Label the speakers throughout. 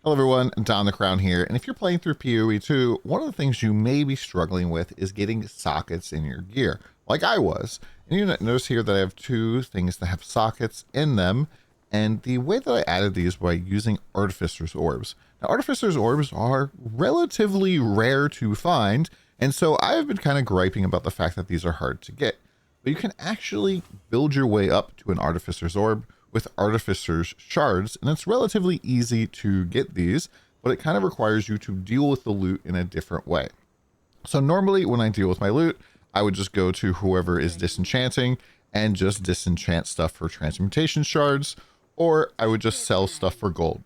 Speaker 1: Hello everyone, DonTheCrown here, and if you're playing through PoE 2, one of the things you may be struggling with is getting sockets in your gear, like I was. And you notice here that I have two things that have sockets in them, and the way that I added these by using Artificer's Orbs. Now, Artificer's Orbs are relatively rare to find, and so I've been kind of griping about the fact that these are hard to get. But you can actually build your way up to an Artificer's Orb with Artificer's Shards, and it's relatively easy to get these, but it kind of requires you to deal with the loot in a different way. So normally when I deal with my loot, I would just go to whoever is disenchanting and just disenchant stuff for transmutation shards, or I would just sell stuff for gold.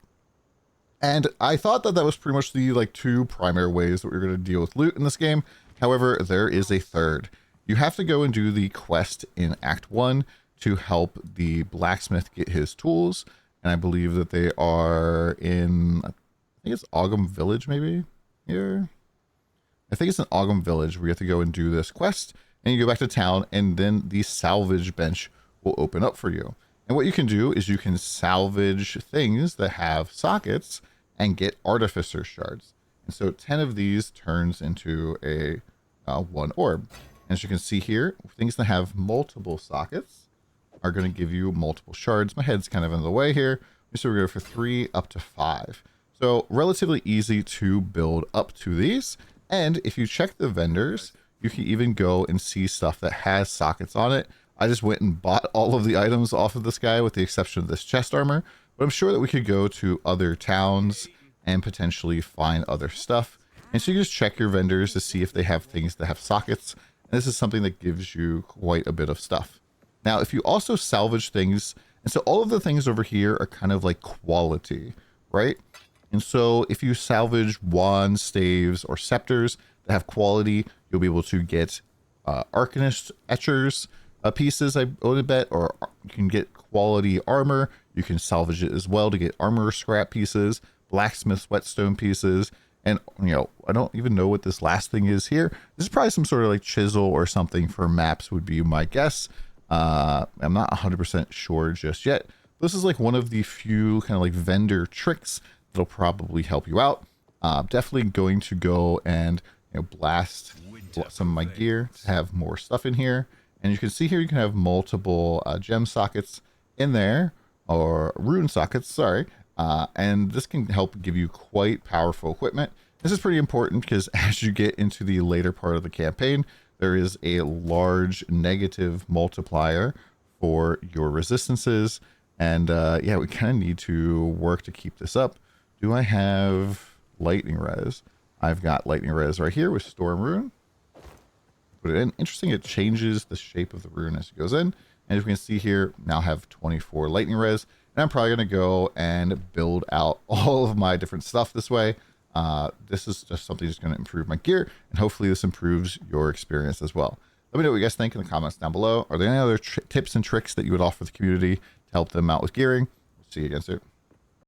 Speaker 1: And I thought that that was pretty much the two primary ways that we were going to deal with loot in this game. However, there is a third. You have to go and do the quest in Act 1 to help the blacksmith get his tools. And I believe that they are in, I think it's Ogum Village maybe here. I think it's in Ogum Village where you have to go and do this quest, and you go back to town, and then the salvage bench will open up for you. And what you can do is you can salvage things that have sockets and get artificer shards. And so 10 of these turns into a one orb. And as you can see here, things that have multiple sockets are going to give you multiple shards. My head's kind of in the way here. So we're going to go for 3 up to 5. So relatively easy to build up to these. And if you check the vendors, you can even go and see stuff that has sockets on it. I just went and bought all of the items off of this guy with the exception of this chest armor. But I'm sure that we could go to other towns and potentially find other stuff. And so you just check your vendors to see if they have things that have sockets. And this is something that gives you quite a bit of stuff. Now, if you also salvage things, and so all of the things over here are kind of like quality, right? And so if you salvage wands, staves, or scepters that have quality, you'll be able to get Arcanist Etchers pieces, I would bet, or you can get quality armor. You can salvage it as well to get armor scrap pieces, blacksmith whetstone pieces, and I don't even know what this last thing is here. This is probably some sort of chisel or something for maps would be my guess. I'm not 100% sure just yet. This is one of the few kind of vendor tricks that'll probably help you out. Definitely going to go and blast some of my gear to have more stuff in here. And you can see here you can have multiple gem sockets in there, or rune sockets, sorry. And this can help give you quite powerful equipment. This is pretty important because as you get into the later part of the campaign, there is a large negative multiplier for your resistances. And yeah, we kind of need to work to keep this up. Do I have lightning res? I've got lightning res right here with storm rune. Put it in. Interesting, it changes the shape of the rune as it goes in. And as we can see here, now have 24 lightning res. And I'm probably going to go and build out all of my different stuff this way. This is just something that's going to improve my gear, and hopefully this improves your experience as well. Let me know what you guys think in the comments down below. Are there any other tips and tricks that you would offer the community to help them out with gearing? See you again soon.